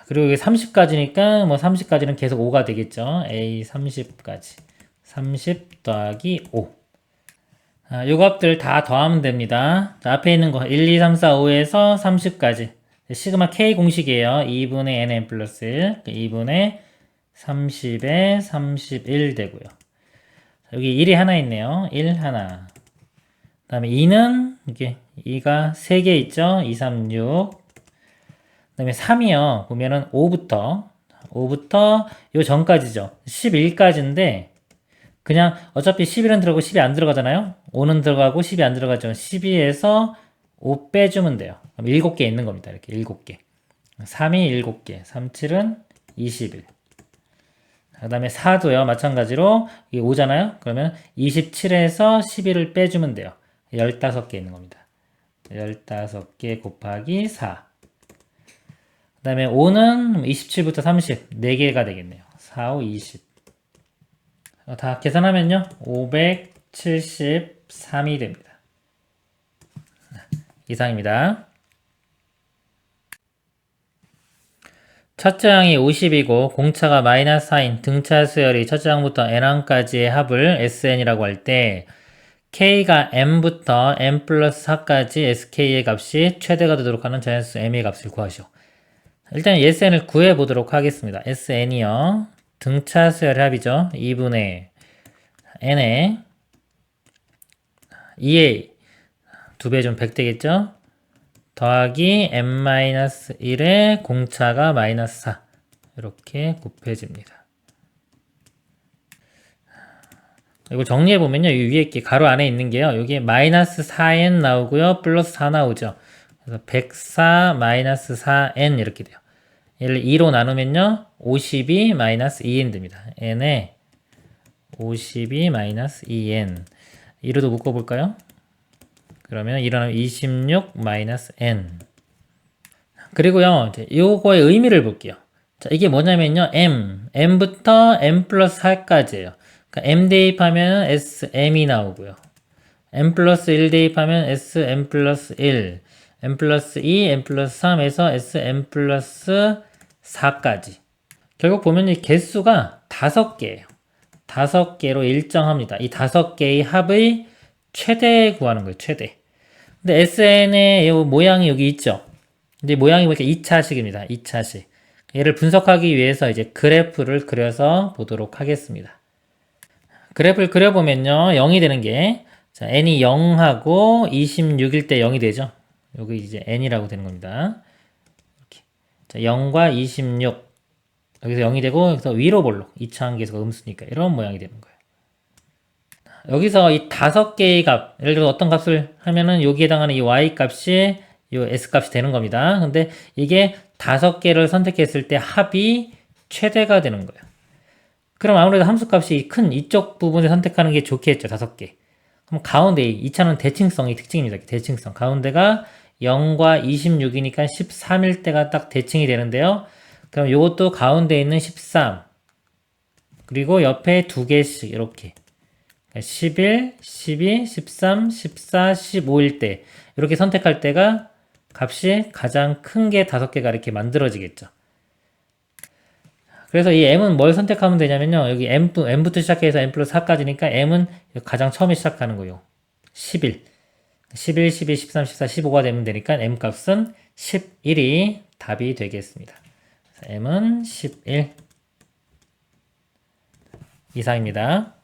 그리고 이게 30까지니까 뭐 30까지는 계속 5가 되겠죠. A 30까지. 30 더하기 5. 요 값들 다 더하면 됩니다. 자, 앞에 있는 거 1, 2, 3, 4, 5에서 30까지. 시그마 K 공식이에요. 2분의 nn 플러스 1. 2분의 30에 31 되고요. 여기 1이 하나 있네요. 1 하나. 그 다음에 2는 이게 2가 3개 있죠. 2, 3, 6. 그 다음에 3이요. 보면은 5부터 요 전까지죠. 11까지인데 그냥 어차피 11은 들어가고 10이 안 들어가잖아요. 5는 들어가고 10이 안 들어가죠. 12에서 5 빼주면 돼요. 그럼 7개 있는 겁니다. 이렇게 7개. 3이 7개. 3, 7은 21. 그 다음에 4도요. 마찬가지로 이게 5잖아요. 그러면 27에서 11을 빼주면 돼요. 15개 있는 겁니다. 15개 곱하기 4. 그 다음에 5는 27부터 30. 4개가 되겠네요. 4, 5, 20. 다 계산하면요. 573이 됩니다. 이상입니다. 첫째 항이 50이고 공차가 마이너스 4인 등차 수열이 첫째 항부터 n항까지의 합을 SN이라고 할 때 K가 M부터 M 플러스 4까지 SK의 값이 최대가 되도록 하는 자연수 M의 값을 구하시오. 일단 SN을 구해보도록 하겠습니다. SN이요. 등차 수열의 합이죠. 2분의 N에 2의 2배 좀 100 되겠죠? 더하기 n-1의 공차가 마이너스 4 이렇게 곱해집니다. 이거 정리해보면요. 이 위에 게 가로 안에 있는 게요. 여기 마이너스 4n 나오고요. 플러스 4 나오죠. 그래서 104 마이너스 4n 이렇게 돼요. 얘를 2로 나누면요. 52 마이너스 2n 됩니다. n에 52 마이너스 2n 2로도 묶어볼까요? 그러면 일어나면 26 마이너스 n. 그리고요, 이제 요거의 의미를 볼게요. 자, 이게 뭐냐면요, m부터 m 플러스 4까지예요. 그러니까 m 대입하면 sm이 나오고요. m 플러스 1 대입하면 sm 플러스 1, m 플러스 2, m 플러스 3에서 sm 플러스 4까지. 결국 보면 이 개수가 5개예요. 5개로 일정합니다. 이 5개의 합의 최대 구하는 거예요, 최대. 근데 SN의 모양이 여기 있죠. 근데 모양이 보니까 2차식입니다. 2차식. 얘를 분석하기 위해서 이제 그래프를 그려서 보도록 하겠습니다. 그래프를 그려보면요, 0이 되는 게, 자, n이 0하고 26일 때 0이 되죠. 여기 이제 n이라고 되는 겁니다. 이렇게. 자, 0과 26. 여기서 0이 되고, 여기서 위로 볼록. 2차 항계수가 음수니까. 이런 모양이 되는 거예요. 여기서 이 5개의 값, 예를 들어 어떤 값을 하면은 여기에 해당하는 이 y 값이 이 s 값이 되는 겁니다. 근데 이게 5개를 선택했을 때 합이 최대가 되는 거예요. 그럼 아무래도 함수 값이 큰 이쪽 부분을 선택하는 게 좋겠죠. 5개. 그럼 가운데 2차는 대칭성이 특징입니다. 대칭성. 가운데가 0과 26이니까 13일 때가 딱 대칭이 되는데요. 그럼 이것도 가운데 있는 13. 그리고 옆에 2개씩 이렇게. 11, 12, 13, 14, 15일 때 이렇게 선택할 때가 값이 가장 큰 게 5개가 이렇게 만들어지겠죠. 그래서 이 m은 뭘 선택하면 되냐면요. 여기 m부터 시작해서 m 플러스 4까지니까 m은 가장 처음에 시작하는 거예요. 11. 11, 12, 13, 14, 15가 되면 되니까 m 값은 11이 답이 되겠습니다. m은 11 이상입니다.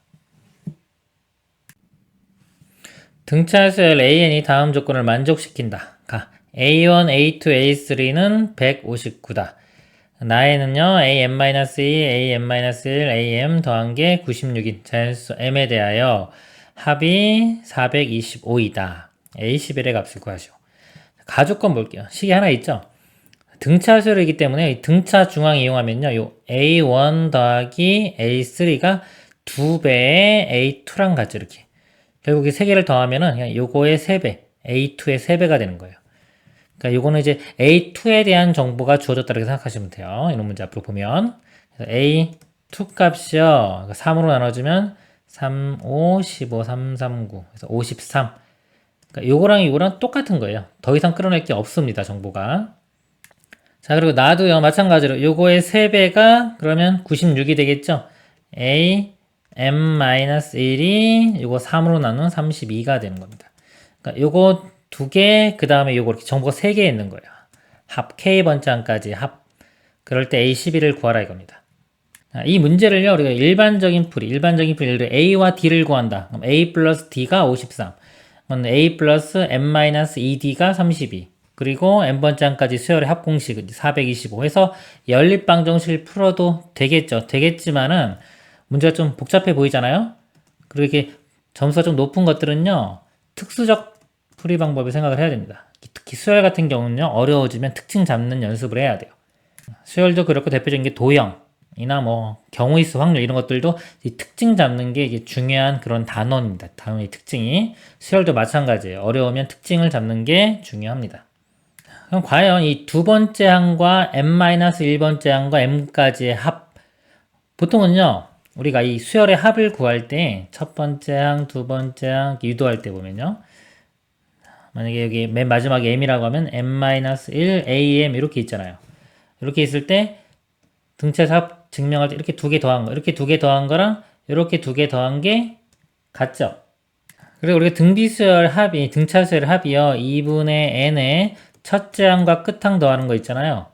등차수열 an이 다음 조건을 만족시킨다. a1, a2, a3는 159다. 나에는요, am-2, am-1, am 더한 게 96인 자연수 m에 대하여 합이 425이다. a11의 값을 구하시오. 가조건 볼게요. 식이 하나 있죠? 등차수열이기 때문에 이 등차 중앙 이용하면요, 요 a1 더하기 a3가 2배의 a2랑 같죠, 이렇게. 결국 이 세 개를 더하면은 그냥 요거의 3배, a2의 3배가 되는 거예요. 그러니까 요거는 이제 a2에 대한 정보가 주어졌다고 생각하시면 돼요. 이런 문제 앞으로 보면. 그래서 a2 값이요. 3으로 나눠주면 3, 5, 15, 3, 3, 9. 그래서 53. 그러니까 요거랑 똑같은 거예요. 더 이상 끌어낼 게 없습니다. 정보가. 자, 그리고 나도요. 마찬가지로 요거의 3배가 그러면 96이 되겠죠. a m-1이 요거 3으로 나눈 32가 되는 겁니다. 그러니까 요거 2개, 그 다음에 요거 이렇게 정보가 3개 있는 거예요. 합, K번째항까지 합. 그럴 때 A11을 구하라 이겁니다. 이 문제를요, 우리가 일반적인 풀이, 예를 들어 A와 D를 구한다. 그럼 A 플러스 D가 53. 그럼 A 플러스 M-2D가 32. 그리고 N번째항까지 수열의 합공식 425 해서 연립방정식을 풀어도 되겠죠. 되겠지만은, 문제가 좀 복잡해 보이잖아요? 그리고 이게 점수가 좀 높은 것들은요, 특수적 풀이 방법을 생각을 해야 됩니다. 특히 수열 같은 경우는요, 어려워지면 특징 잡는 연습을 해야 돼요. 수열도 그렇고 대표적인 게 도형이나 뭐 경우의 수 확률 이런 것들도 이 특징 잡는 게 이게 중요한 그런 단원입니다. 단원의 특징이. 수열도 마찬가지예요. 어려우면 특징을 잡는 게 중요합니다. 그럼 과연 이 두 번째 항과 m-1번째 항과 m까지의 합, 보통은요, 우리가 이 수열의 합을 구할 때 첫 번째 항, 두 번째 항 유도할 때 보면요, 만약에 여기 맨 마지막에 m이라고 하면 m-1 am 이렇게 있잖아요. 이렇게 있을 때 등차수 합 증명할 때 이렇게 두 개 더한 거, 이렇게 두 개 더한 거랑 이렇게 두 개 더한 게 같죠? 그리고 우리가 등비수열 합이, 등차수열 합이요, 2분의 n에 첫째 항과 끝항 더하는 거 있잖아요.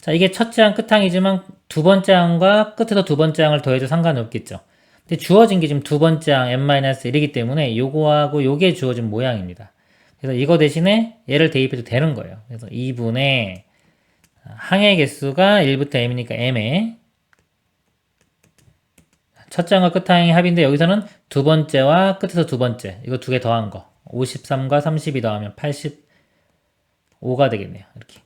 자, 이게 첫째 항 끝항이지만 두 번째 항과 끝에서 두 번째 항을 더해도 상관이 없겠죠. 근데 주어진 게 지금 두 번째 항 m-1이기 때문에 요거하고 요게 주어진 모양입니다. 그래서 이거 대신에 얘를 대입해도 되는 거예요. 그래서 2분의 항의 개수가 1부터 m이니까 m에 첫째 항과 끝항의 합인데 여기서는 두 번째와 끝에서 두 번째 이거 두 개 더한 거 53과 32 더하면 85가 되겠네요. 이렇게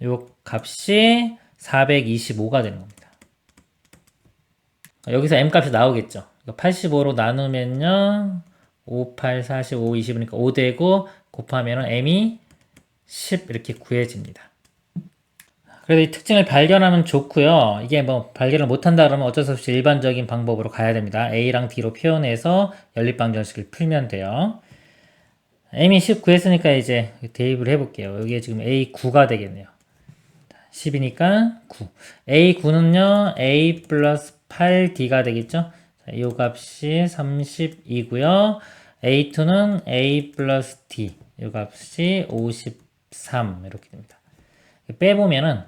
요 값이 425가 되는 겁니다. 여기서 m 값이 나오겠죠. 85로 나누면요 5, 8, 45, 20이니까 5 되고 곱하면 m이 10 이렇게 구해집니다. 그래서 이 특징을 발견하면 좋고요. 이게 뭐 발견을 못한다 그러면 어쩔 수 없이 일반적인 방법으로 가야 됩니다. A랑 D로 표현해서 연립방정식을 풀면 돼요. m이 10 구했으니까 이제 대입을 해볼게요. 여기에 지금 A9가 되겠네요. 10이니까 9. A9는요, A 플러스 8D가 되겠죠? 자, 이 값이 32고요. A2는 A 플러스 D. 이 값이 53. 이렇게 됩니다. 빼보면은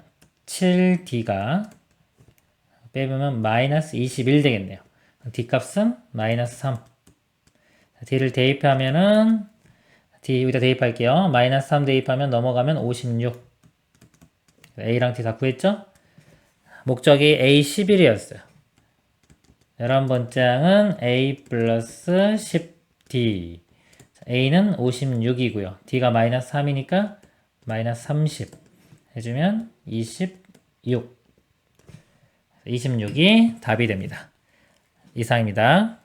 7D가 빼보면 마이너스 21 되겠네요. D값은 마이너스 3. D를 대입하면은 D 여기다 대입할게요. 마이너스 3 대입하면 넘어가면 56. A랑 D 다 구했죠? 목적이 A11이었어요. 11번째 항은 A 플러스 10D. A는 56이고요. D가 마이너스 3이니까 마이너스 30 해주면 26. 26이 답이 됩니다. 이상입니다.